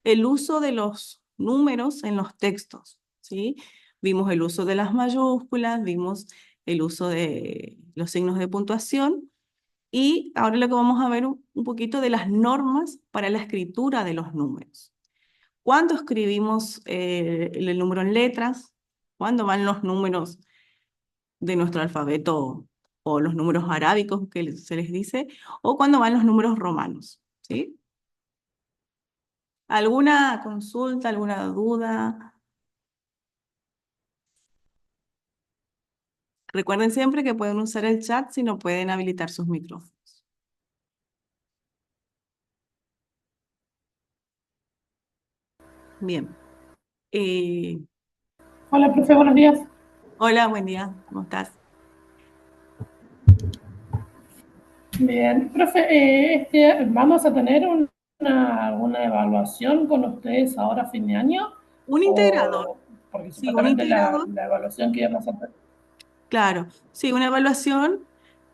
el uso de los números en los textos, ¿sí? Vimos el uso de las mayúsculas, vimos el uso de los signos de puntuación y ahora lo que vamos a ver un poquito de las normas para la escritura de los números. ¿Cuándo escribimos el número en letras? ¿Cuándo van los números de nuestro alfabeto o los números arábicos que se les dice? ¿O cuándo van los números romanos? ¿Sí? ¿Alguna consulta, alguna duda? Recuerden siempre que pueden usar el chat si no pueden habilitar sus micrófonos. Bien. Eh, Hola, profe, buenos días. hola, buen día. ¿Cómo estás? Bien, profe, ¿vamos a tener una evaluación con ustedes ahora a fin de año? Un integrador. O, porque Sí, un supuestamente integrador. la evaluación que íbamos a hacer. Claro. Sí, una evaluación.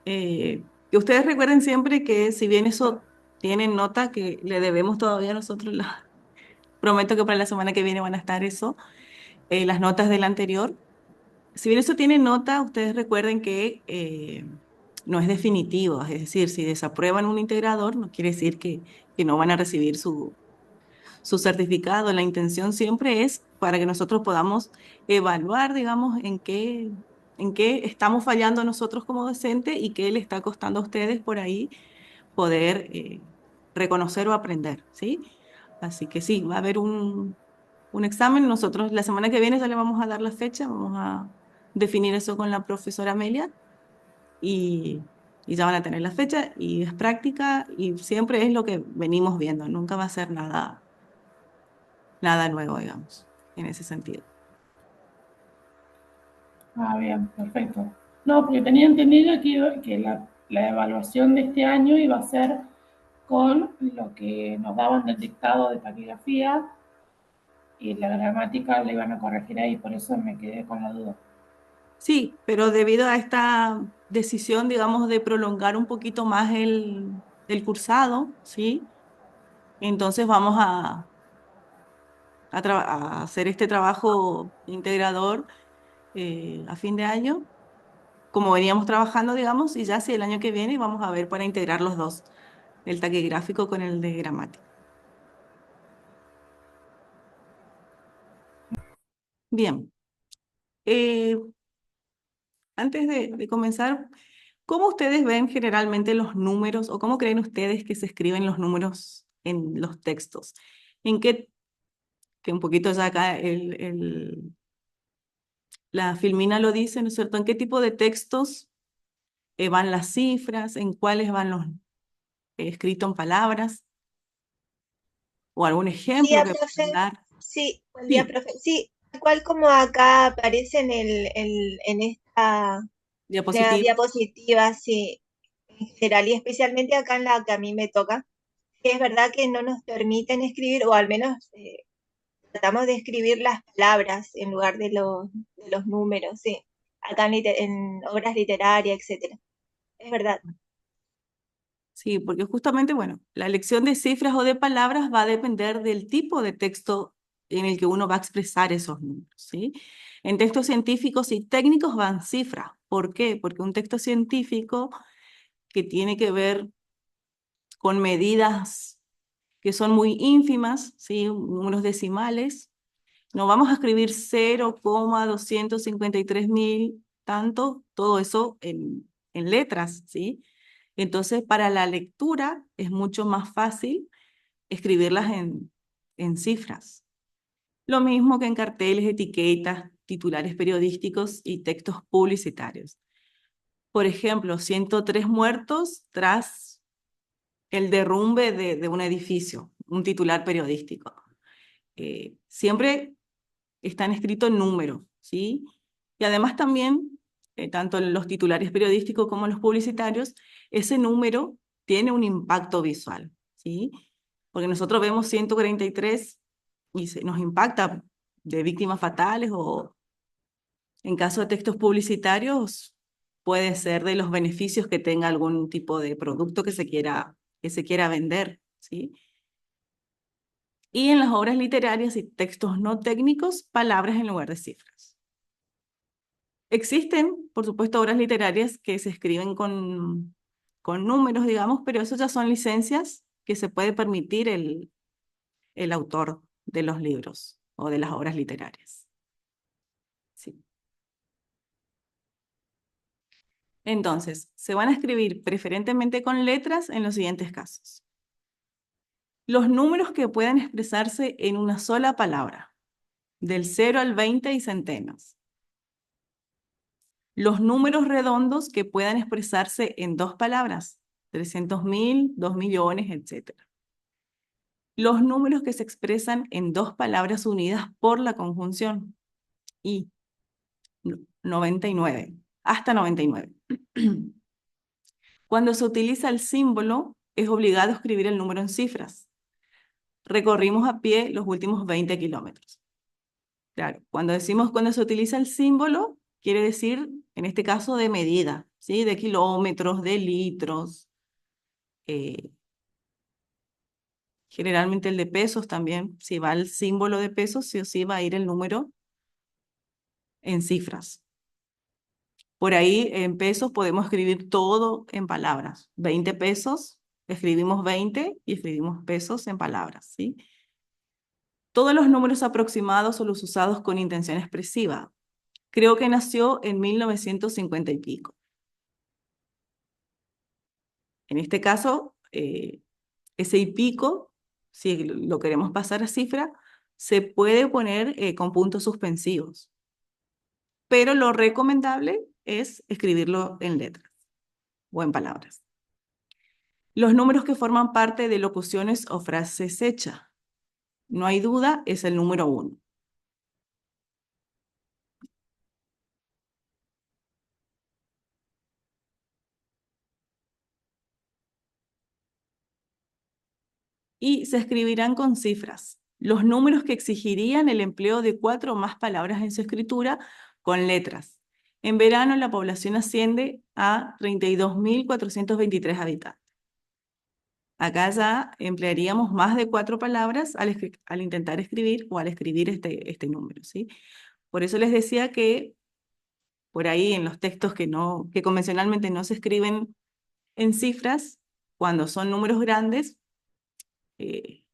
Que ustedes recuerden siempre que si bien eso tienen nota que le debemos todavía a nosotros, prometo que para la semana que viene van a estar eso, las notas del anterior. Si bien eso tiene nota, ustedes recuerden que no es definitivo, es decir, si desaprueban un integrador, no quiere decir que no van a recibir su certificado. La intención siempre es para que nosotros podamos evaluar, digamos, en qué estamos fallando nosotros como docente y qué le está costando a ustedes por ahí poder reconocer o aprender, ¿sí? Así que sí, va a haber un examen. Nosotros la semana que viene ya le vamos a dar la fecha, vamos a definir eso con la profesora Amelia y, y ya van a tener la fecha y es práctica y siempre es lo que venimos viendo, nunca va a ser nada nuevo, digamos, en ese sentido. Ah, bien, perfecto. No, porque tenía entendido que la evaluación de este año iba a ser con lo que nos daban del dictado de taquigrafía y la gramática la iban a corregir ahí, por eso me quedé con la duda. Sí, pero debido a esta decisión, digamos, de prolongar un poquito más el cursado, ¿sí? Entonces vamos a hacer este trabajo integrador a fin de año, como veníamos trabajando, digamos, y ya si el año que viene vamos a ver para integrar los dos, el taquigráfico con el de gramática. Bien, eh, antes de comenzar, ¿cómo ustedes ven generalmente los números o cómo creen ustedes que se escriben los números en los textos? ¿En qué, que un poquito ya acá la Filmina lo dice, ¿no es cierto? ¿En qué tipo de textos van las cifras? ¿En cuáles van los escritos en palabras? ¿O algún Buen ejemplo día, que puedan profe. dar? Sí, buen día, Sí, profe. Sí, tal cual como acá aparece en esta diapositiva. diapositiva, sí, en general y especialmente acá en la que a mí me toca, que es verdad que no nos permiten escribir, o al menos tratamos de escribir las palabras en lugar de los números, sí, acá en obras literarias, etcétera. Es verdad. Sí, porque justamente, bueno, la elección de cifras o de palabras va a depender del tipo de texto en el que uno va a expresar esos números, ¿sí? En textos científicos y técnicos van cifras. ¿Por qué? Porque un texto científico que tiene que ver con medidas que son muy ínfimas, ¿sí? Números decimales, no vamos a escribir 0,253.000, tanto, todo eso en letras, ¿sí? Entonces, para la lectura es mucho más fácil escribirlas en cifras. Lo mismo que en carteles, etiquetas, titulares periodísticos y textos publicitarios. Por ejemplo, 103 muertos tras el derrumbe de un edificio, un titular periodístico. Siempre están escritos en números, ¿sí? Y además también, tanto en los titulares periodísticos como en los publicitarios, ese número tiene un impacto visual, ¿sí? Porque nosotros vemos 143 y nos impacta de víctimas fatales o en caso de textos publicitarios puede ser de los beneficios que tenga algún tipo de producto que se quiera vender, ¿sí? Y en las obras literarias y textos no técnicos, palabras en lugar de cifras. Existen, por supuesto, obras literarias que se escriben con números, digamos, pero eso ya son licencias que se puede permitir el autor de los libros o de las obras literarias. Sí. Entonces, se van a escribir preferentemente con letras en los siguientes casos. Los números que puedan expresarse en una sola palabra, del 0 al 20 y centenas. Los números redondos que puedan expresarse en dos palabras, 300.000, 2 millones, etc. Los números que se expresan en dos palabras unidas por la conjunción, y 99, hasta 99. Cuando se utiliza el símbolo, es obligado escribir el número en cifras. Recorrimos a pie los últimos 20 kilómetros. Claro, cuando se utiliza el símbolo, quiere decir, en este caso, de medida, ¿sí? De kilómetros, de litros. Generalmente el de pesos también, si va el símbolo de pesos, sí o sí va a ir el número en cifras. Por ahí, en pesos, podemos escribir todo en palabras. 20 pesos, escribimos 20 y escribimos pesos en palabras, ¿sí? Todos los números aproximados son los usados con intención expresiva. Creo que nació en 1950 y pico. En este caso, ese y pico, si lo queremos pasar a cifra, se puede poner con puntos suspensivos. Pero lo recomendable es escribirlo en letras o en palabras. Los números que forman parte de locuciones o frases hechas. No hay duda, es el número 1. Y se escribirán con cifras. Los números que exigirían el empleo de 4 o más palabras en su escritura con letras. En verano la población asciende a 32.423 habitantes. Acá ya emplearíamos más de 4 palabras al intentar escribir o al escribir este número, ¿sí? Por eso les decía que por ahí en los textos que convencionalmente no se escriben en cifras, cuando son números grandes, eh,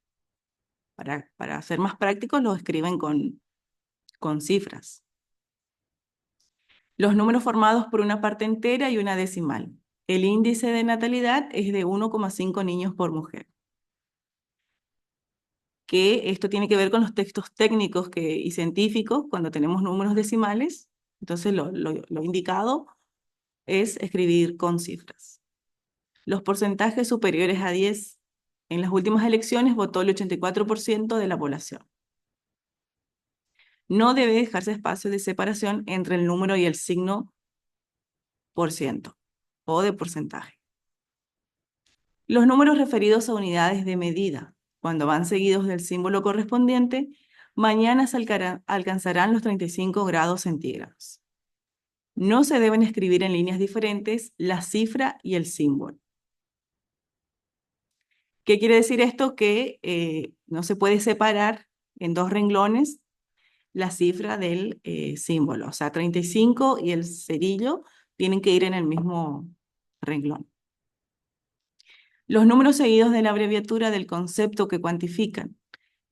para ser más prácticos, los escriben con cifras. Los números formados por una parte entera y una decimal. El índice de natalidad es de 1,5 niños por mujer. Que esto tiene que ver con los textos técnicos y científicos cuando tenemos números decimales. Entonces lo indicado es escribir con cifras. Los porcentajes superiores a 10. En las últimas elecciones votó el 84% de la población. No debe dejarse espacio de separación entre el número y el signo por ciento o de porcentaje. Los números referidos a unidades de medida, cuando van seguidos del símbolo correspondiente, mañana se alcanzarán los 35 grados centígrados. No se deben escribir en líneas diferentes la cifra y el símbolo. ¿Qué quiere decir esto? Que no se puede separar en 2 renglones la cifra del símbolo. O sea, 35 y el cerillo tienen que ir en el mismo renglón. Los números seguidos de la abreviatura del concepto que cuantifican.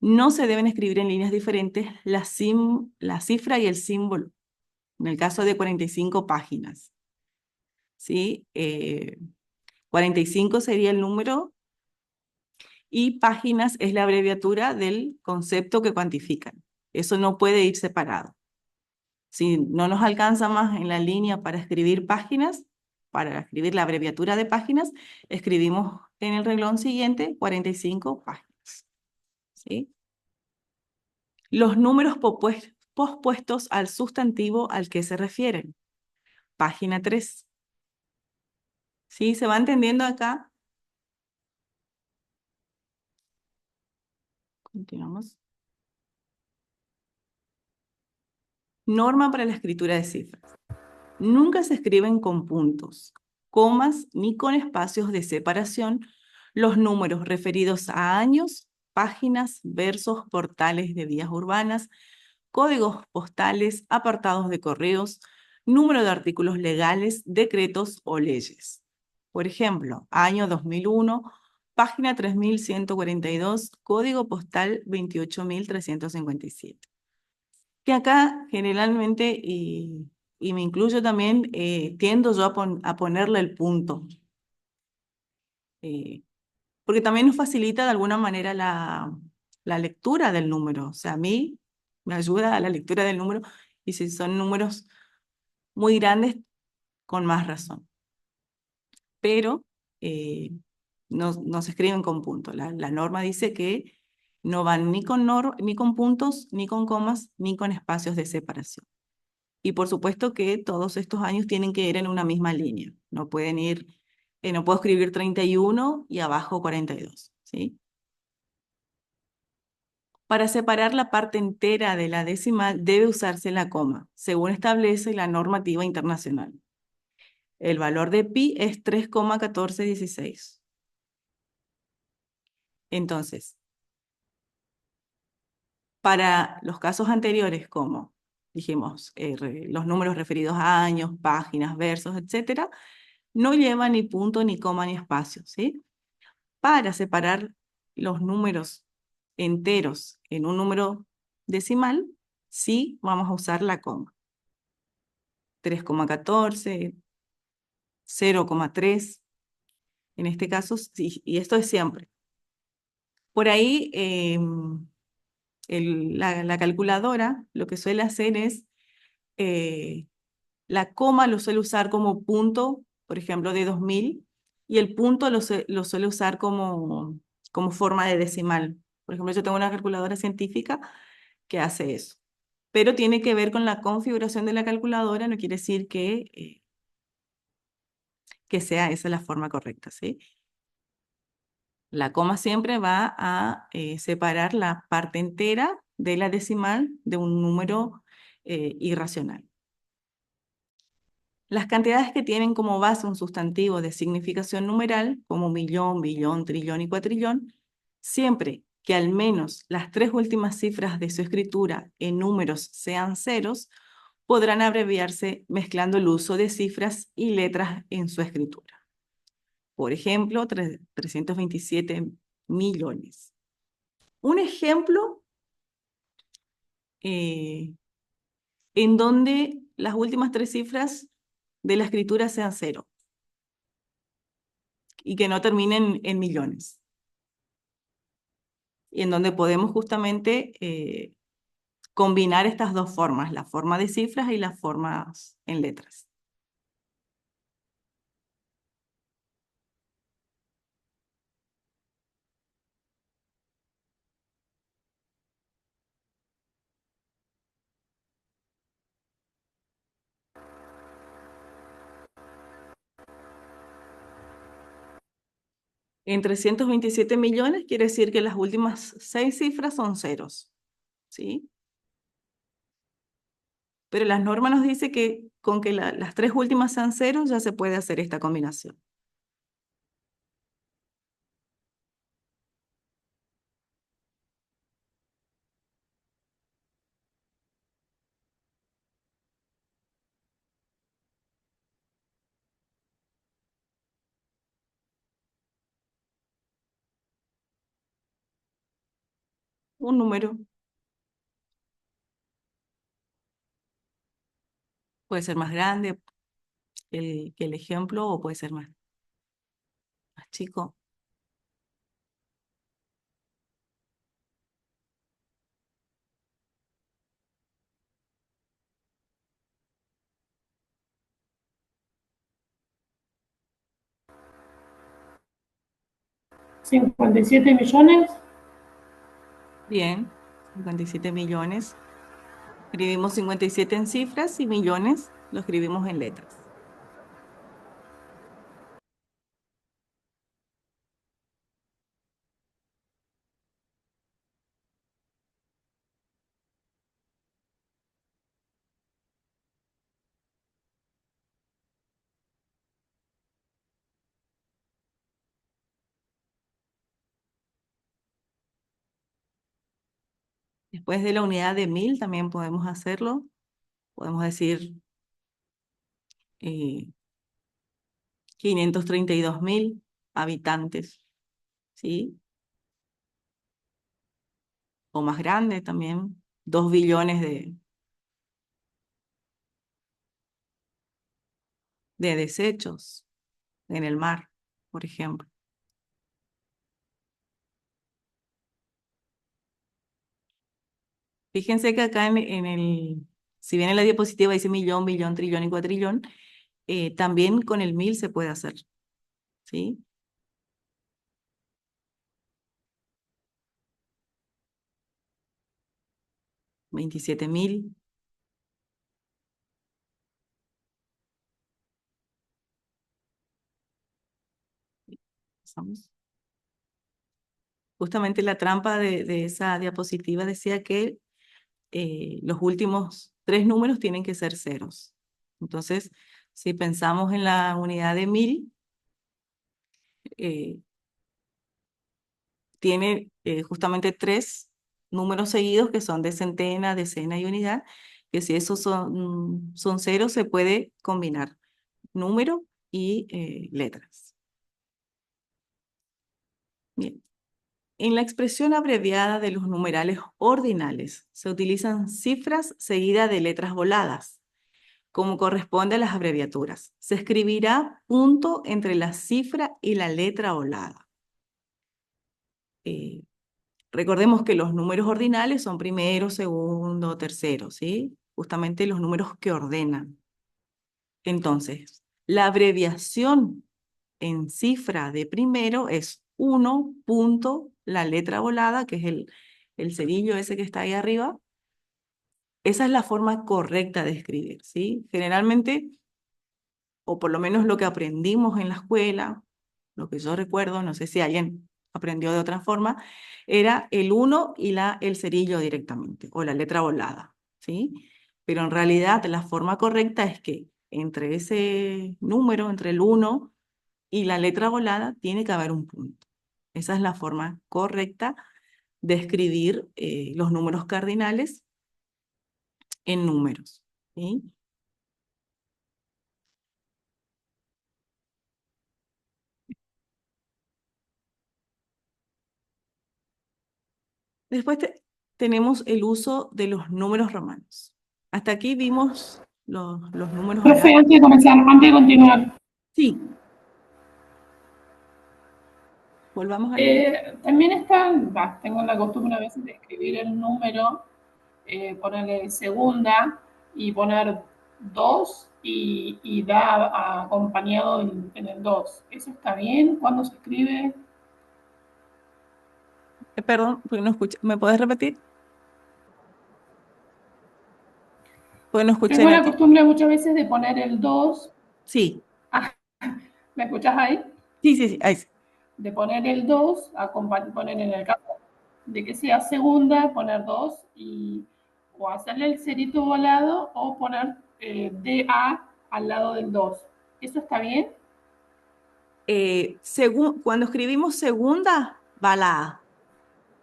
No se deben escribir en líneas diferentes la cifra y el símbolo. En el caso de 45 páginas. ¿Sí? 45 sería el número y páginas es la abreviatura del concepto que cuantifican. Eso no puede ir separado. Si no nos alcanza más en la línea para escribir páginas, para escribir la abreviatura de páginas, escribimos en el renglón siguiente 45 páginas. ¿Sí? Los números pospuestos al sustantivo al que se refieren. Página 3. ¿Sí? ¿Se va entendiendo acá? Continuamos. Norma para la escritura de cifras. Nunca se escriben con puntos, comas ni con espacios de separación los números referidos a años páginas, versos, portales de vías urbanas, códigos postales, apartados de correos, número de artículos legales, decretos o leyes. Por ejemplo, año 2001, página 3142, código postal 28357. Que acá generalmente, y me incluyo también, tiendo yo a ponerle el punto, eh, porque también nos facilita de alguna manera la lectura del número. O sea, a mí me ayuda a la lectura del número, y si son números muy grandes, con más razón. Pero no se escriben con puntos. La norma dice que no van ni con puntos, ni con comas, ni con espacios de separación. Y por supuesto que todos estos años tienen que ir en una misma línea. No pueden ir, no puedo escribir 31 y abajo 42, ¿sí? Para separar la parte entera de la decimal debe usarse la coma, según establece la normativa internacional. El valor de pi es 3,1416. Entonces, para los casos anteriores, como dijimos, los números referidos a años, páginas, versos, etcétera, no lleva ni punto, ni coma, ni espacio, ¿sí? Para separar los números enteros en un número decimal, sí vamos a usar la coma. 3,14, 0,3, en este caso, sí, y esto es siempre. Por ahí, la calculadora lo que suele hacer es, eh, la coma lo suele usar como punto, por ejemplo, de 2000, y el punto lo suele usar como forma de decimal. Por ejemplo, yo tengo una calculadora científica que hace eso. Pero tiene que ver con la configuración de la calculadora, no quiere decir que sea esa la forma correcta, ¿sí? La coma siempre va a separar la parte entera de la decimal de un número irracional. Las cantidades que tienen como base un sustantivo de significación numeral, como millón, billón, trillón y cuatrillón, siempre que al menos las tres últimas cifras de su escritura en números sean ceros, podrán abreviarse mezclando el uso de cifras y letras en su escritura. Por ejemplo, 327 millones. Un ejemplo eh, en donde las últimas tres cifras de la escritura sean cero y que no terminen en millones. Y en donde podemos justamente combinar estas dos formas, la forma de cifras y las formas en letras. En 327 millones quiere decir que las últimas seis cifras son ceros, ¿sí? Pero las normas nos dice que con que las tres últimas sean ceros ya se puede hacer esta combinación. Un número puede ser más grande que el ejemplo o puede ser más chico. $57 millones. Bien, 57 millones. Escribimos 57 en cifras y millones lo escribimos en letras. Después de la unidad de 1000 también podemos hacerlo. Podemos decir 532.000 habitantes, ¿sí? O más grande también, 2 billones de desechos en el mar, por ejemplo. Fíjense que acá si bien en la diapositiva dice millón, billón, trillón y cuatrillón, también con el 1000 se puede hacer, ¿sí? 27.000. Pasamos. Justamente la trampa de esa diapositiva decía que los últimos 3 números tienen que ser ceros. Entonces, si pensamos en la unidad de 1000, eh, tiene justamente 3 números seguidos que son de centena, decena y unidad, que si esos son ceros, se puede combinar número y letras. Bien. En la expresión abreviada de los numerales ordinales se utilizan cifras seguidas de letras voladas, como corresponde a las abreviaturas. Se escribirá punto entre la cifra y la letra volada. Eh, Recordemos que los números ordinales son primero, segundo, tercero, ¿sí? Justamente los números que ordenan. Entonces, la abreviación en cifra de primero es 1 punto, la letra volada, que es el cerillo ese que está ahí arriba. Esa es la forma correcta de escribir, ¿sí? Generalmente, o por lo menos lo que aprendimos en la escuela, lo que yo recuerdo, no sé si alguien aprendió de otra forma, era el 1 y el cerillo directamente, o la letra volada, ¿sí? Pero en realidad la forma correcta es que entre ese número, entre el 1 y la letra volada, tiene que haber un punto. Esa es la forma correcta de escribir los números cardinales en números, ¿sí? Después tenemos el uso de los números romanos. Hasta aquí vimos los números Profe, arábigos. antes de comenzar, antes de continuar, Sí, volvamos a leer. también tengo la costumbre a veces de escribir el número, ponerle segunda y poner 2 y da acompañado en el 2. ¿Eso está bien cuando se escribe? Perdón, porque no escuché. ¿Me puedes repetir? Porque no escuché Tengo la la ti. costumbre muchas veces de poner el 2. Sí, Ah, ¿me escuchás ahí? sí, sí, sí, ahí sí. De poner el 2, poner en el caso de que sea segunda, poner 2 o hacerle el cerito volado o poner DA al lado del 2. ¿Eso está bien? Cuando escribimos segunda, va la A.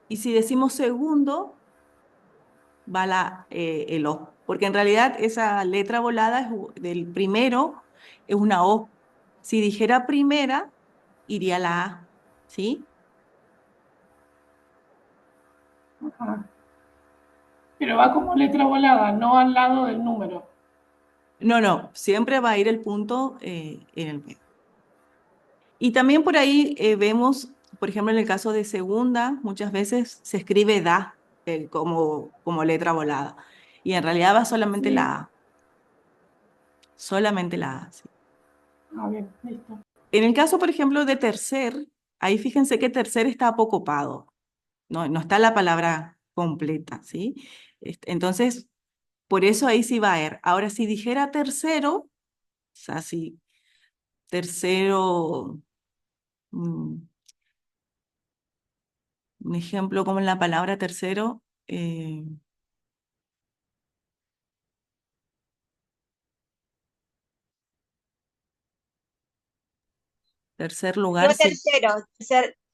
Y si decimos segundo, va el O. Porque en realidad esa letra volada del primero es una O. Si dijera primera, iría la A. ¿Sí? Ajá. Pero va como letra volada, no al lado del número. No, no, siempre va a ir el punto en el medio. Y también por ahí vemos, por ejemplo, en el caso de segunda, muchas veces se escribe da como letra volada. Y en realidad va solamente Sí. la A. Solamente la A. Sí. Ah, bien, listo. En el caso, por ejemplo, de tercer, ahí fíjense que tercer está apocopado. No, no está la palabra completa, ¿sí? Entonces, por eso ahí sí va a ir. Ahora, si dijera tercero, o sea, si tercero, mm, un ejemplo como en la palabra tercero, tercer lugar,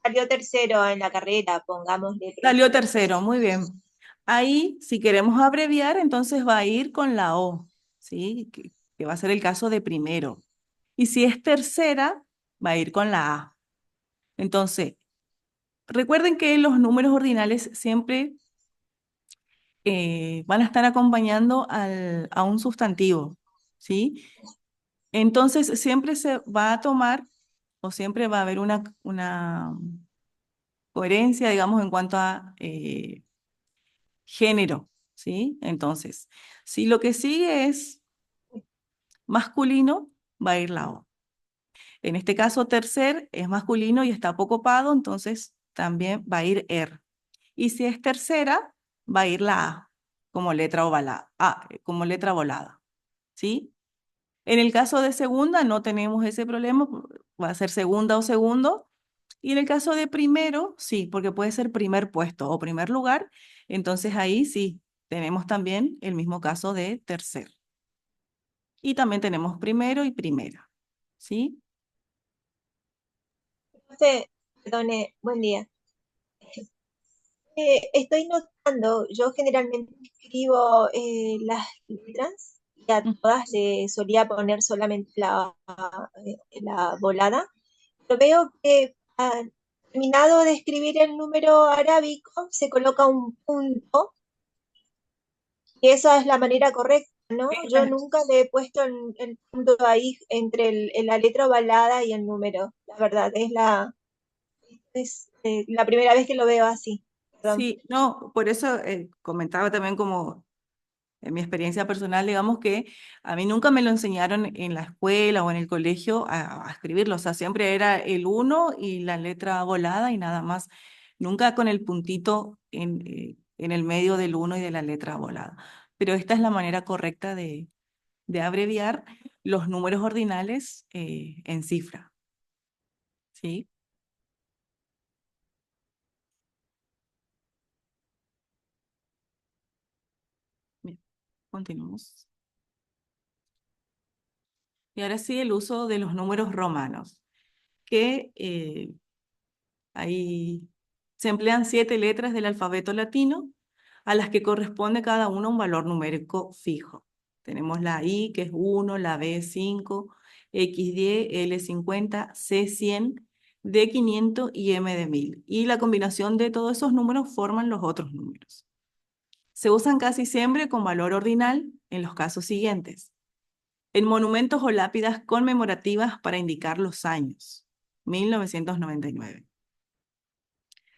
Salió tercero en la carrera, pongámosle, salió profe. tercero, muy bien. Ahí, si queremos abreviar, entonces va a ir con la O, ¿sí? Que va a ser el caso de primero. Y si es tercera, va a ir con la A. Entonces, recuerden que los números ordinales siempre van a estar acompañando a un sustantivo, ¿sí? Entonces, siempre se va a tomar o siempre va a haber una coherencia, digamos, en cuanto a género, ¿sí? Entonces, si lo que sigue es masculino, va a ir la O. En este caso, tercer es masculino y está apocopado, entonces también va a ir er. Y si es tercera, va a ir la A como letra ovalada, como letra volada, ¿sí? En el caso de segunda no tenemos ese problema, va a ser segunda o segundo. Y en el caso de primero, sí, porque puede ser primer puesto o primer lugar, entonces ahí sí, tenemos también el mismo caso de tercer. Y también tenemos primero y primera, ¿sí? Entonces, perdone, buen día. Estoy notando, yo generalmente escribo las letras y a Mm. todas le solía poner solamente la volada, pero veo que terminado de escribir el número arábico se coloca un punto y esa es la manera correcta, ¿no? Yo nunca le he puesto el punto ahí entre la letra ovalada y el número, la verdad, es la primera vez que lo veo así, perdón. Sí, no, por eso comentaba también como en mi experiencia personal, digamos que a mí nunca me lo enseñaron en la escuela o en el colegio a escribirlo, o sea, siempre era el uno y la letra volada y nada más, nunca con el puntito en el medio del uno y de la letra volada. Pero esta es la manera correcta de abreviar los números ordinales en cifra, ¿sí? Bien, continuamos. Y ahora sí el uso de los números romanos, que ahí se emplean 7 letras del alfabeto latino, a las que corresponde cada una un valor numérico fijo. Tenemos la I, que es 1, la B, 5, X, 10, L, 50, C, 100, D, 500 y M de 1000. Y la combinación de todos esos números forman los otros números. Se usan casi siempre con valor ordinal en los casos siguientes: en monumentos o lápidas conmemorativas para indicar los años. 1999.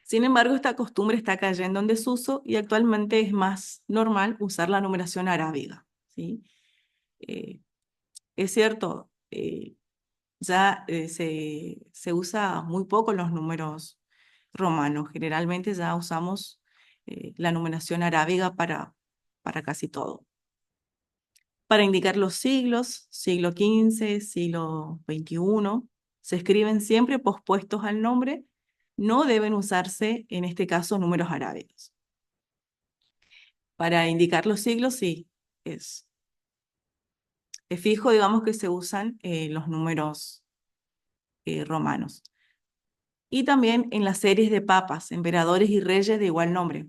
Sin embargo, esta costumbre está cayendo en desuso y actualmente es más normal usar la numeración arábiga, ¿sí? Eh, es cierto, ya se usa muy poco los números romanos. Generalmente ya usamos la numeración arábiga para casi todo. Para indicar los siglos, siglo XV, siglo XXI, se escriben siempre pospuestos al nombre. No deben usarse, en este caso, números arábigos. Para indicar los siglos, sí, es, es fijo, digamos, que se usan los números romanos. Y también en las series de papas, emperadores y reyes de igual nombre: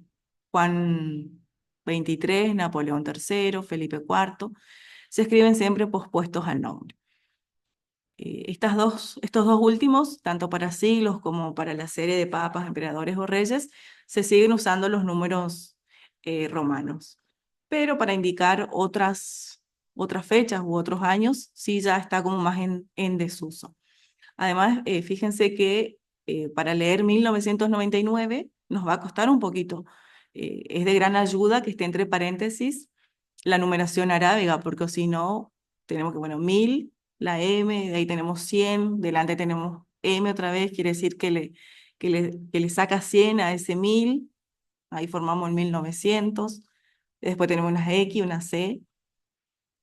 Juan XXIII, Napoleón III, Felipe IV, se escriben siempre pospuestos al nombre. Estos dos últimos, tanto para siglos como para la serie de papas, emperadores o reyes, se siguen usando los números romanos. Pero para indicar otras fechas u otros años, sí ya está como más en desuso. Además, fíjense que para leer 1999 nos va a costar un poquito. Es de gran ayuda que esté entre paréntesis la numeración arábiga, porque si no, tenemos que, bueno, 1000, la M, de ahí tenemos 100, delante tenemos M otra vez, quiere decir que le saca 100 a ese 1000, ahí formamos el 1900, después tenemos una X, una C,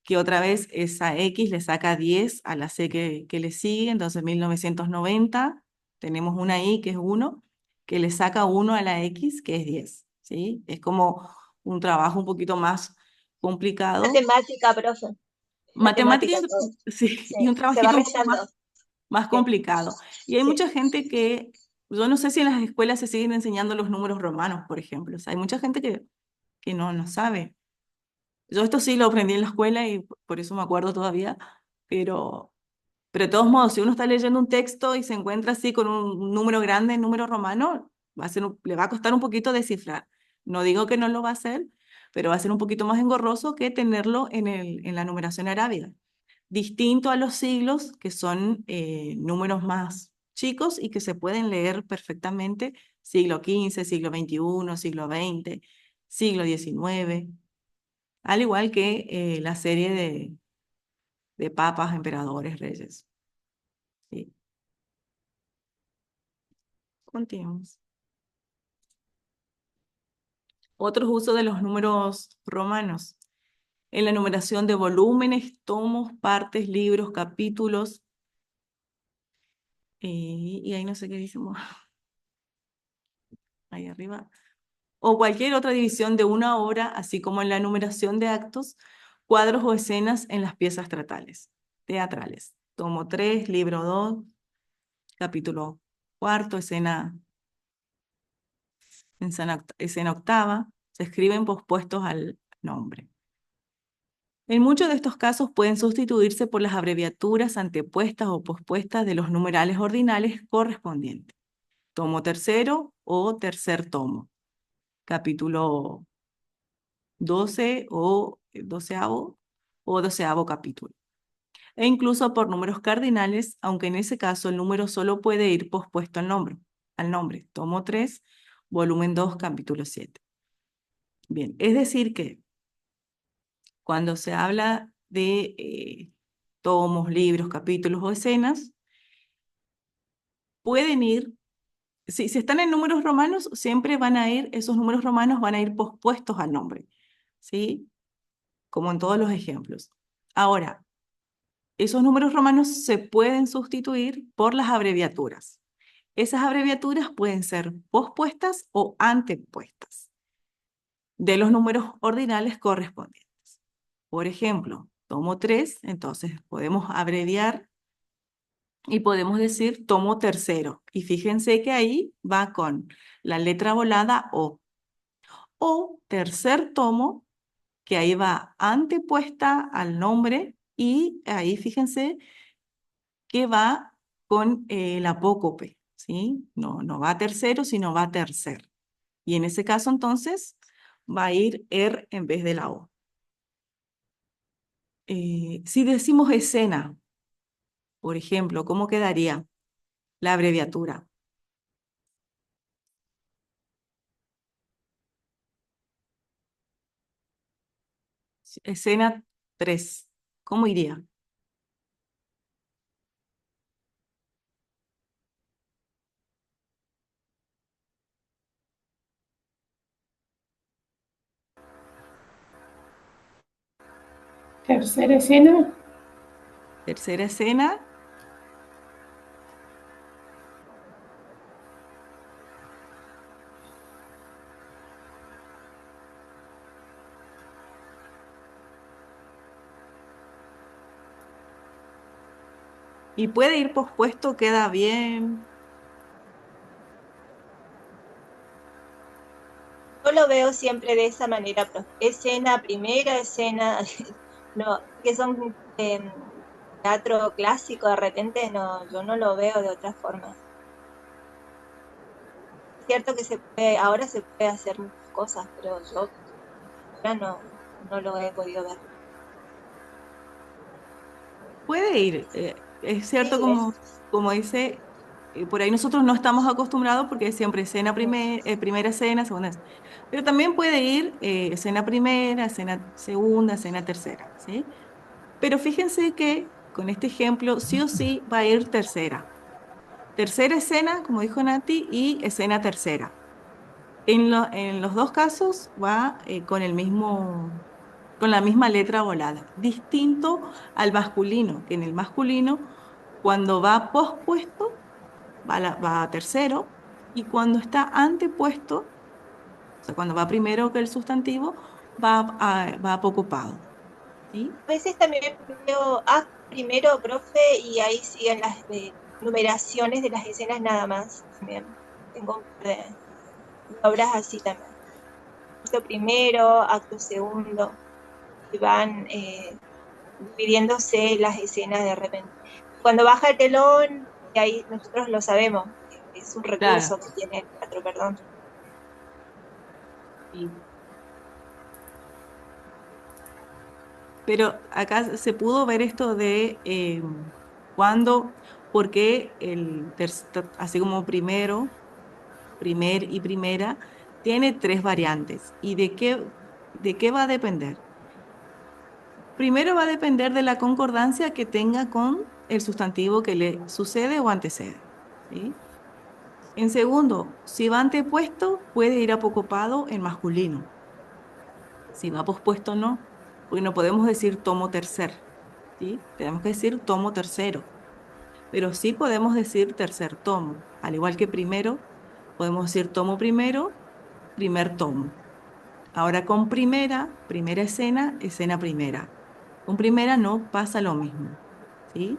que otra vez esa X le saca 10 a la C que le sigue, entonces 1990, tenemos una I que es 1, que le saca 1 a la X que es 10, ¿sí? Es como un trabajo un poquito más complicado. Matemática, profe. Matemática, Matemáticas, todo. sí, Sí, y un se va trabajito un poco restando. más Sí, complicado. Y hay sí. mucha gente que, yo no sé si en las escuelas se siguen enseñando los números romanos, por ejemplo. O sea, hay mucha gente que que no sabe. Yo esto sí lo aprendí en la escuela y por eso me acuerdo todavía, pero, pero de todos modos, si uno está leyendo un texto y se encuentra así con un número grande, número romano, le va a costar un poquito descifrar. No digo que no lo va a hacer, pero va a ser un poquito más engorroso que tenerlo en la numeración arábiga. Distinto a los siglos, que son números más chicos y que se pueden leer perfectamente, siglo XV, siglo XXI, siglo XX, siglo XIX, al igual que la serie de papas, emperadores, reyes. ¿Sí? Continuamos. Otros usos de los números romanos. En la numeración de volúmenes, tomos, partes, libros, capítulos. Y ahí no sé qué decimos. Ahí arriba. O cualquier otra división de una obra, así como en la numeración de actos, cuadros o escenas en las piezas teatrales. Tomo 3, libro 2, capítulo cuarto, escena octava, se escriben pospuestos al nombre. En muchos de estos casos pueden sustituirse por las abreviaturas antepuestas o pospuestas de los numerales ordinales correspondientes. Tomo tercero o tercer tomo. Capítulo 12 o doceavo capítulo. E incluso por números cardinales, aunque en ese caso el número solo puede ir pospuesto al nombre. Tomo 3, volumen 2, capítulo 7. Bien, es decir que cuando se habla de tomos, libros, capítulos o escenas, pueden ir, si están en números romanos, siempre esos números romanos van a ir pospuestos al nombre, ¿sí? Como en todos los ejemplos. Ahora, esos números romanos se pueden sustituir por las abreviaturas. Esas abreviaturas pueden ser pospuestas o antepuestas de los números ordinales correspondientes. Por ejemplo, tomo 3, entonces podemos abreviar y podemos decir tomo tercero. Y fíjense que ahí va con la letra volada O. O tercer tomo, que ahí va antepuesta al nombre y ahí fíjense que va con el apócope, ¿sí? No va tercero, sino va tercer. Y en ese caso entonces va a ir er en vez de la O. Si decimos escena, por ejemplo, ¿cómo quedaría la abreviatura? Escena 3, ¿cómo iría? Tercera escena. Tercera escena. Y puede ir pospuesto, queda bien. Yo lo veo siempre de esa manera, profe. Escena, primera escena, no, que son teatro clásico, de repente no, yo no lo veo de otra forma. Es cierto que ahora se puede hacer muchas cosas, pero yo ahora no lo he podido ver. Puede ir. Es cierto Sí, como dice, por ahí nosotros no estamos acostumbrados porque es siempre primera escena, segunda escena. Pero también puede ir escena primera, escena segunda, escena tercera, ¿sí? Pero fíjense que con este ejemplo sí o sí va a ir tercera. Tercera escena, como dijo Nati, y escena tercera. En los dos casos va con la misma letra volada, distinto al masculino, que en el masculino, cuando va pospuesto, va a tercero, y cuando está antepuesto, o sea, cuando va primero que el sustantivo, va apocopado. ¿Sí? a veces también veo primero, profe, y ahí siguen las numeraciones de las escenas nada más. También tengo un par de obras así también. acto primero, acto segundo, y van dividiéndose las escenas de repente. Cuando baja el telón, y ahí nosotros lo sabemos, es un Claro. recurso que tiene el teatro, perdón. Y- Pero acá se pudo ver esto de cuándo, por qué así como primero, primer y primera, tiene tres variantes. ¿Y de qué va a depender? Primero va a depender de la concordancia que tenga con el sustantivo que le sucede o antecede. ¿Sí? En segundo, si va antepuesto, puede ir apocopado en masculino. Si va pospuesto, no, porque no podemos decir tomo tercer, ¿sí? Tenemos que decir tomo tercero, pero sí podemos decir tercer tomo. Al igual que primero, podemos decir tomo primero, primer tomo. Ahora con primera, primera escena, escena primera. Con primera no pasa lo mismo, ¿sí?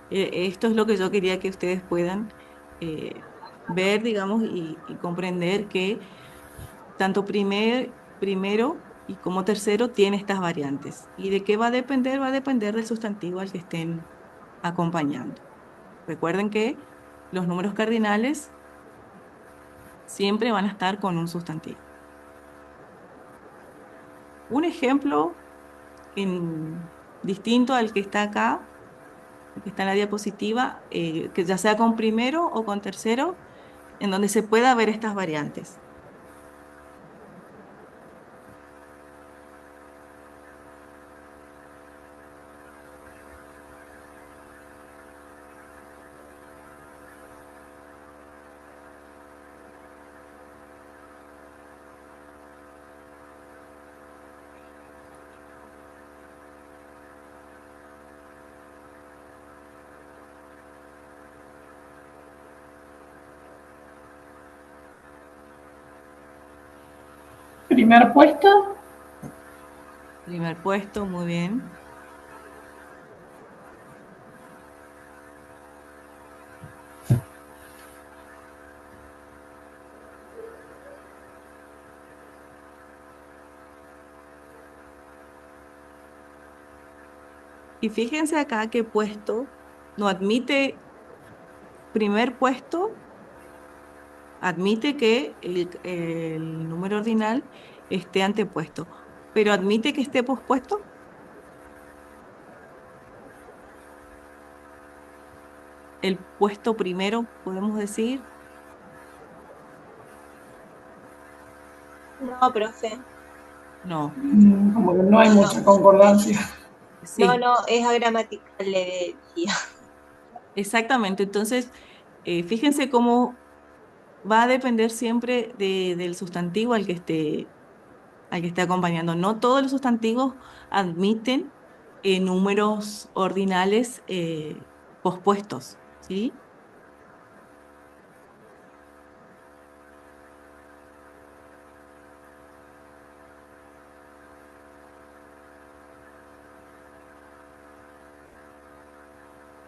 Esto es lo que yo quería que ustedes puedan eh, ver, digamos, y comprender que tanto primero y como tercero tiene estas variantes. ¿Y de qué va a depender? Va a depender del sustantivo al que estén acompañando. Recuerden que los números cardinales siempre van a estar con un sustantivo. Un ejemplo distinto al que está acá, el que está en la diapositiva, que ya sea con primero o con tercero, en donde se pueda ver estas variantes. Primer puesto, Primer puesto, muy bien. Y fíjense acá que puesto no admite primer puesto, admite que el número ordinal esté antepuesto, pero admite que esté pospuesto. El puesto primero, podemos decir, No, profe, no, como que no hay no, no, mucha concordancia. no, sí, no, es agramatical, le diría. exactamente. Entonces, fíjense cómo va a depender siempre del sustantivo al que esté acompañando. No todos los sustantivos admiten números ordinales pospuestos, ¿sí?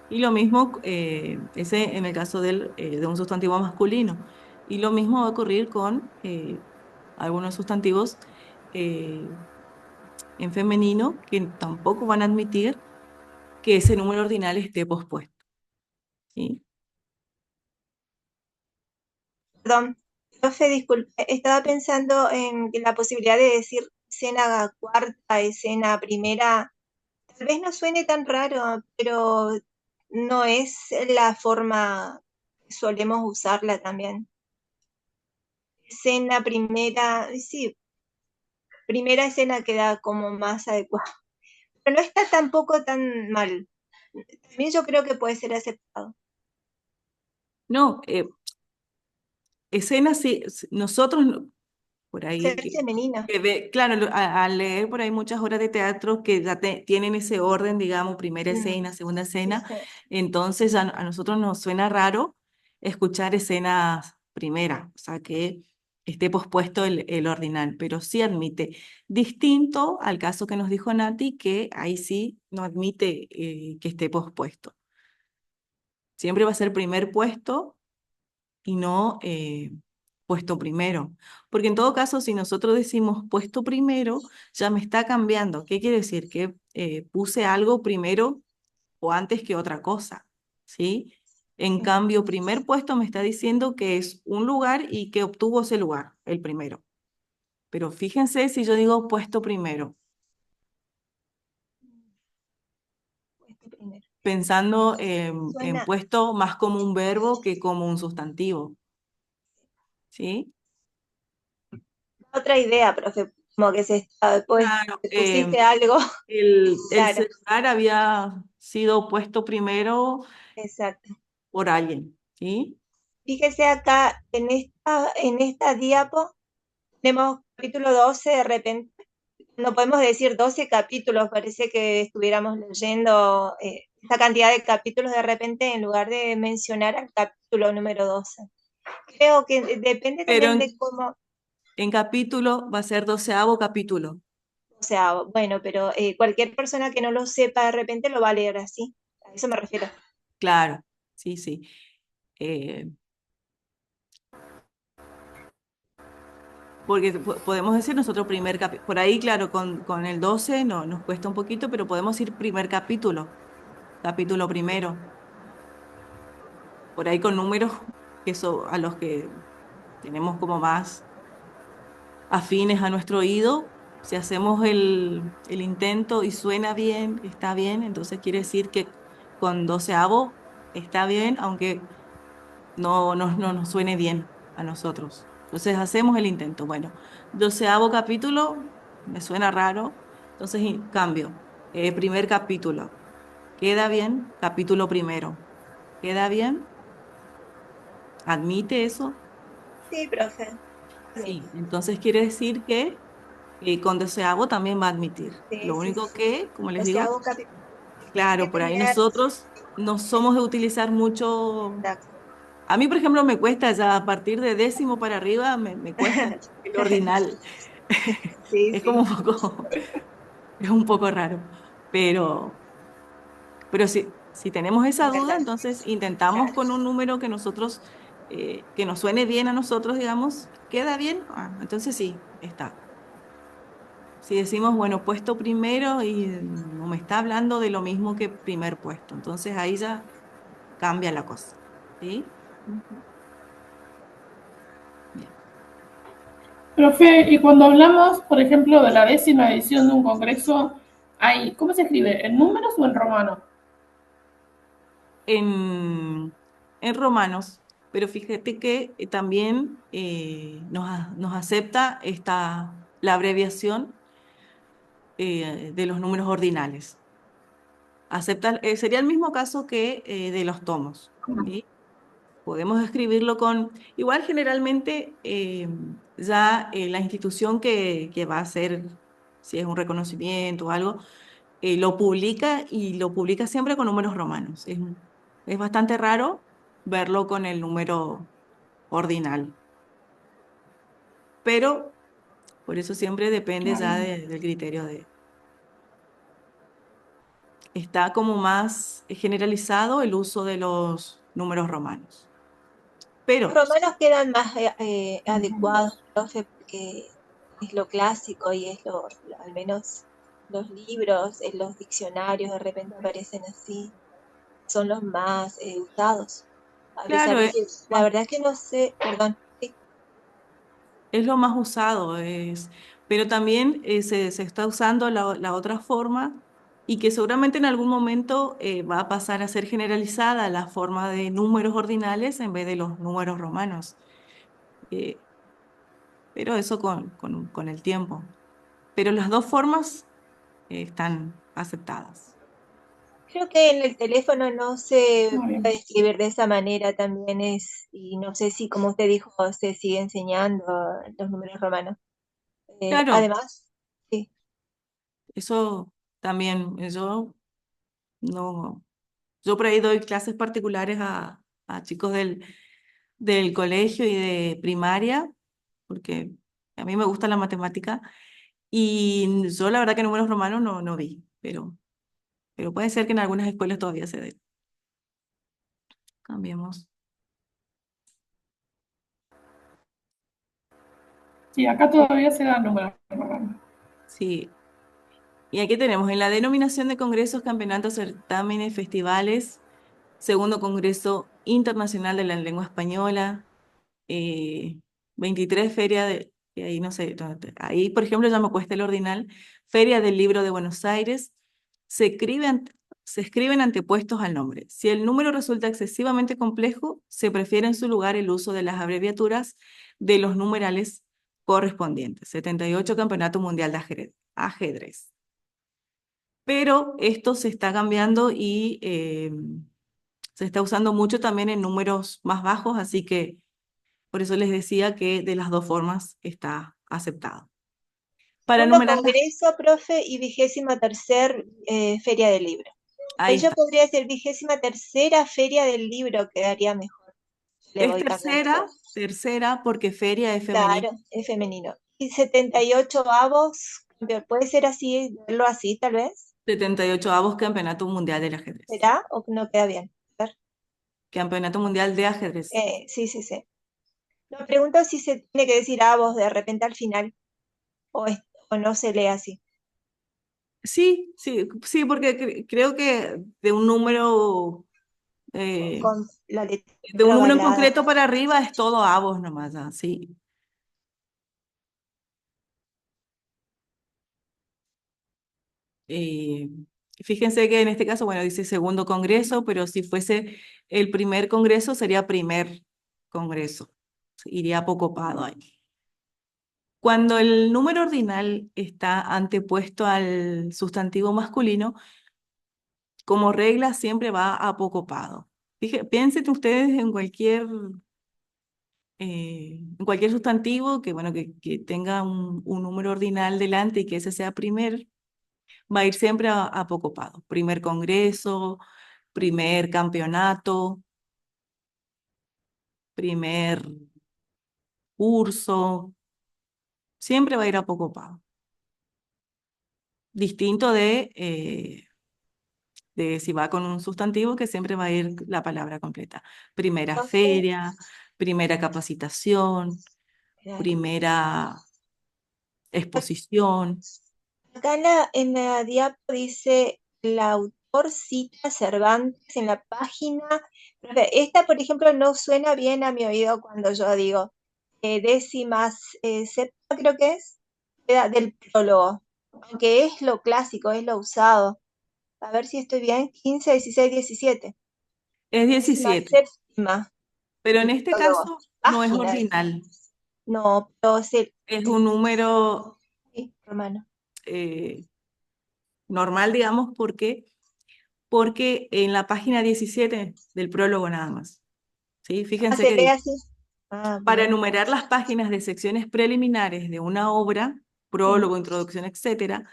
Y lo mismo, ese en el caso de un sustantivo masculino. Y lo mismo va a ocurrir con algunos sustantivos eh, en femenino que tampoco van a admitir que ese número ordinal esté pospuesto, ¿sí? Perdón, profe, disculpe, estaba pensando en la posibilidad de decir escena cuarta, escena primera. Tal vez no suene tan raro, pero no es la forma que solemos usarla también. Escena primera, sí, primera escena queda como más adecuada. Pero no está tampoco tan mal. También yo creo que puede ser aceptado. No, escenas, sí, nosotros por ahí Ser femenina. claro, al leer por ahí muchas obras de teatro que ya tienen ese orden, digamos, primera Mm, escena, segunda sí, escena, sí. entonces a nosotros nos suena raro escuchar escenas primera, o sea, que esté pospuesto el ordinal, pero sí admite, distinto al caso que nos dijo Nati, que ahí sí no admite que esté pospuesto. Siempre va a ser primer puesto y no puesto primero. Porque en todo caso, si nosotros decimos puesto primero, ya me está cambiando. ¿Qué quiere decir? Que puse algo primero o antes que otra cosa, ¿sí? En cambio, primer puesto me está diciendo que es un lugar y que obtuvo ese lugar, el primero. Pero fíjense si yo digo puesto primero, Puesto primero. pensando en Suena puesto más como un verbo que como un sustantivo, ¿sí? otra idea, profe, como que pues, Claro, pusiste algo. el Claro, celular había sido puesto primero exacto. por alguien, ¿sí? Fíjese acá, en esta diapo tenemos capítulo 12 de repente. No podemos decir 12 capítulos, parece que estuviéramos leyendo esta cantidad de capítulos de repente en lugar de mencionar al capítulo número 12. Creo que depende Pero también de cómo, en capítulo va a ser 12º capítulo. o sea, bueno, pero cualquier persona que no lo sepa de repente lo va a leer así. A eso me refiero. Claro, sí, sí. Eh, porque podemos decir nosotros primer capítulo. Por ahí, claro, con el 12 no, nos cuesta un poquito, pero podemos ir primer capítulo, capítulo primero. Por ahí con números que eso, a los que tenemos como más afines a nuestro oído, si hacemos el intento y suena bien, está bien, entonces quiere decir que con 12º está bien, aunque no nos suene bien a nosotros. Entonces hacemos el intento. Bueno, 12º capítulo, me suena raro, entonces cambio. Primer capítulo, ¿queda bien? Capítulo primero, ¿queda bien? ¿Admite eso? Sí, profe. Sí, entonces quiere decir que con 12º también va a admitir. Sí, Lo sí, único sí. que, como les O sea, digo, hago capítulo. Que claro, por ahí tener. nosotros no somos de utilizar mucho. Exacto. A mí, por ejemplo, me cuesta ya a partir de 10º para arriba, me cuesta el ordinal. Sí, Es como sí. un poco, es un poco raro. Pero, pero si tenemos esa Es duda, verdad. entonces intentamos Claro. con un número que nosotros, que nos suene bien a nosotros, digamos, ¿queda bien? Ah, entonces sí, está. Si decimos, bueno, puesto primero y no me está hablando de lo mismo que primer puesto, entonces ahí ya cambia la cosa. ¿Sí? Ujú. Bien. Profe, y cuando hablamos, por ejemplo, de la 10ª edición de un congreso, ¿cómo se escribe? ¿En números o en romano? En romanos, pero fíjate que también nos acepta la abreviación de los números ordinales. Acepta, sería el mismo caso que de los tomos. ¿Sí? Podemos escribirlo igual generalmente ya la institución que va a hacer, si es un reconocimiento o algo, lo publica y lo publica siempre con números romanos. Es bastante raro verlo con el número ordinal, pero por eso siempre depende ya Claro. del criterio de. Está como más generalizado el uso de los números romanos. Los Pero romanos quedan más Ujú. adecuados, profe, porque es lo clásico y es al menos los libros, los diccionarios de repente aparecen así, son los más usados. A pesar claro, de que la verdad es que no sé, perdón, sí, es lo más usado, pero también se está usando la otra forma y que seguramente en algún momento va a pasar a ser generalizada la forma de números ordinales en vez de los números romanos. Eh, pero eso con el tiempo. Pero las dos formas están aceptadas. creo que en el teléfono no se Muy bien. puede escribir de esa manera también y no sé si, como usted dijo, se sigue enseñando los números romanos. Claro, Además, sí, eso también, no, yo por ahí doy clases particulares a chicos del colegio y de primaria, porque a mí me gusta la matemática, y yo la verdad que números romanos no vi, pero puede ser que en algunas escuelas todavía se den. Cambiemos. Sí, acá todavía se dan números romanos. Sí. Y aquí tenemos en la denominación de congresos, campeonatos, certámenes, festivales, segundo Congreso Internacional de la Lengua Española, eh, 23 Feria de ahí no sé, ahí por ejemplo ya me cuesta el ordinal, Feria del Libro de Buenos Aires, se escriben, se escriben antepuestos al nombre. Si el número resulta excesivamente complejo, se prefiere en su lugar el uso de las abreviaturas de los numerales correspondientes. 78 Campeonato Mundial de Ajedrez. Pero esto se está cambiando y se está usando mucho también en números más bajos, así que por eso les decía que de las dos formas está aceptado. Para Segundo numerar las... congreso, profe, y 23ª Feria del Libro. Ahí Ahí yo está. podría decir 23ª Feria del Libro, quedaría mejor. Le Es voy cambiando todo. tercera porque feria es femenino. Claro, es femenino. Y 78 avos, puede ser así, verlo así tal vez. 78º Campeonato Mundial del Ajedrez. ¿Será o no queda bien? A ver. Campeonato Mundial de Ajedrez. Sí, sí, sí. Me pregunto si se tiene que decir avos de repente al final o no se lee así. Sí, sí, sí, porque creo que eh, Con la de un letra número en ovalada. concreto para arriba es todo avos nomás, así. Eh, Fíjense que en este caso, bueno, dice segundo congreso, pero si fuese el primer congreso sería primer congreso. Iría apocopado ahí. Cuando el número ordinal está antepuesto al sustantivo masculino, como regla siempre va apocopado. Piensen ustedes en cualquier sustantivo que, bueno, que tenga un número ordinal delante y que ese sea primer, va a ir siempre a apocopado. Primer congreso, primer campeonato, primer curso, siempre va a ir apocopado. Distinto de si va con un sustantivo que siempre va a ir la palabra completa. Primera Entonces, feria, primera capacitación, claro. primera exposición. Acá en la diapo dice, el autor cita a Cervantes en la página. Esta, por ejemplo, no suena bien a mi oído cuando yo digo décimas séptima, creo que es, del prólogo. Aunque es lo clásico, es lo usado. A ver si estoy bien. 15, 16, 17. Es Décima 17, séptima pero en del este prólogo. caso no es Página. ordinal, No, pero es un número sí, romano. eh, normal, digamos, porque en la página 17 del prólogo nada más. ¿Sí? Ah, Fíjense se que lee dice, así. Ah, para bien. enumerar las páginas de secciones preliminares de una obra, Mm. prólogo, introducción, etcétera,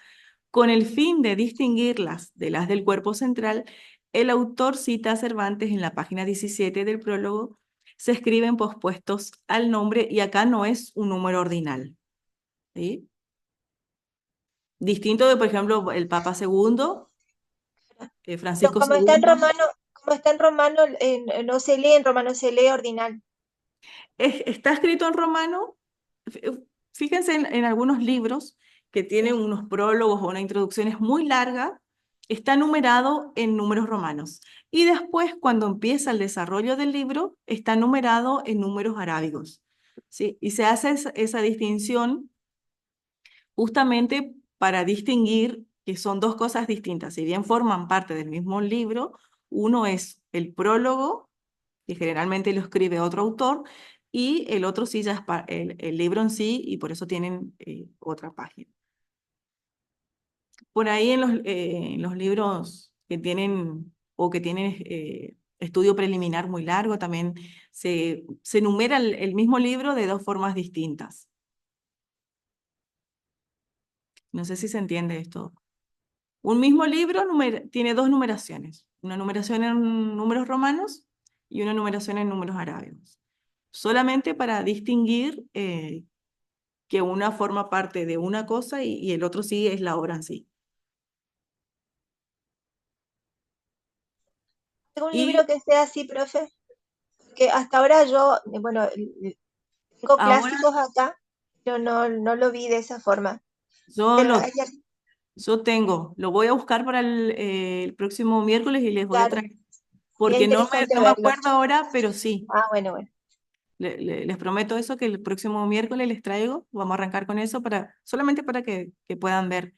con el fin de distinguirlas de las del cuerpo central, el autor cita a Cervantes en la página 17 del prólogo, se escriben pospuestos al nombre y acá no es un número ordinal. ¿Sí? Distinto de, por ejemplo, el Papa segundo, Pero Francisco como está en segundo. romano, no se lee en romano, se lee ordinal. Está escrito en romano. Fíjense en algunos libros que tienen Sí. unos prólogos o una introducción es muy larga, está numerado en números romanos. Y después, cuando empieza el desarrollo del libro, está numerado en números arábigos. ¿Sí? Y se hace esa distinción justamente para distinguir que son dos cosas distintas. Si bien forman parte del mismo libro, uno es el prólogo, que generalmente lo escribe otro autor, y el otro sí ya es el libro en sí, y por eso tienen otra página. Por ahí en los libros que tienen o que tienen estudio preliminar muy largo, también se numera el mismo libro de dos formas distintas. No sé si se entiende esto. Un mismo libro tiene dos numeraciones, una numeración en números romanos y una numeración en números arábigos, solamente para distinguir que una forma parte de una cosa y el otro sí es la obra en sí. ¿Algún libro Y que sea así, profe? Que hasta ahora yo, bueno, tengo ahora, clásicos acá, Yo no lo vi de esa forma. Yo Pero lo, yo tengo, lo voy a buscar para el próximo miércoles y les voy a claro, traer, sería porque interesante no me verlo. acuerdo ahora, pero sí, Ah, bueno, bueno. les prometo eso, que el próximo miércoles les traigo, vamos a arrancar con eso para, solamente para que puedan ver.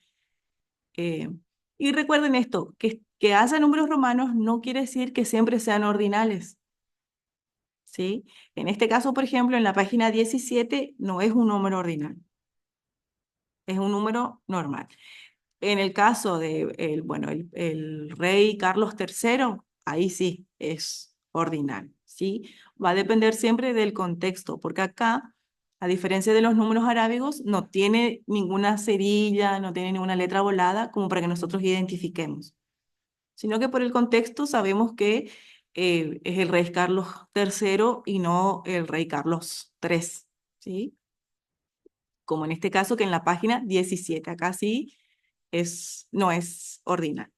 eh, y recuerden esto, que haya números romanos no quiere decir que siempre sean ordinales, ¿sí? En este caso, por ejemplo, en la página 17 no es un número ordinal, es un número normal. En el caso de bueno, el rey Carlos III, ahí sí es ordinal, ¿sí? Va a depender siempre del contexto, porque acá, a diferencia de los números arábigos, no tiene ninguna cerilla, no tiene ninguna letra volada como para que nosotros identifiquemos, sino que por el contexto sabemos que es el rey Carlos III y no el rey Carlos III, ¿sí? Como en este caso que en la página 17, acá sí no es ordinal.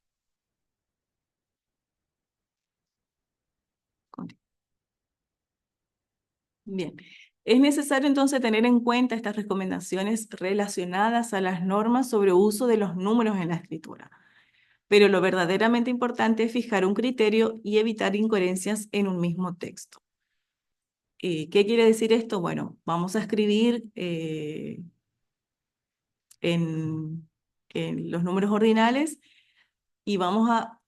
Bien, es necesario entonces tener en cuenta estas recomendaciones relacionadas a las normas sobre uso de los números en la escritura. Pero lo verdaderamente importante es fijar un criterio y evitar incoherencias en un mismo texto. ¿Qué quiere decir esto? Bueno, vamos a escribir en, en los números ordinales y vamos a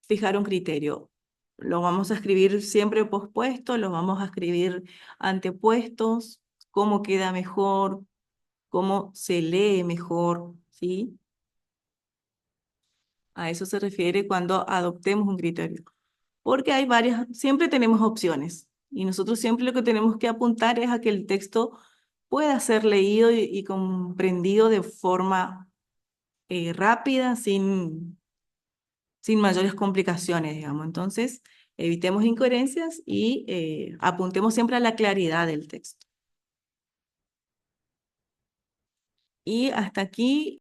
fijar un criterio. Lo vamos a escribir siempre pospuesto, lo vamos a escribir antepuestos, cómo queda mejor, cómo se lee mejor, ¿sí? A eso se refiere cuando adoptemos un criterio. Porque hay varias, siempre tenemos opciones y nosotros siempre lo que tenemos que apuntar es a que el texto pueda ser leído y comprendido de forma rápida, sin mayores complicaciones, digamos. Entonces, evitemos incoherencias y apuntemos siempre a la claridad del texto. Y hasta aquí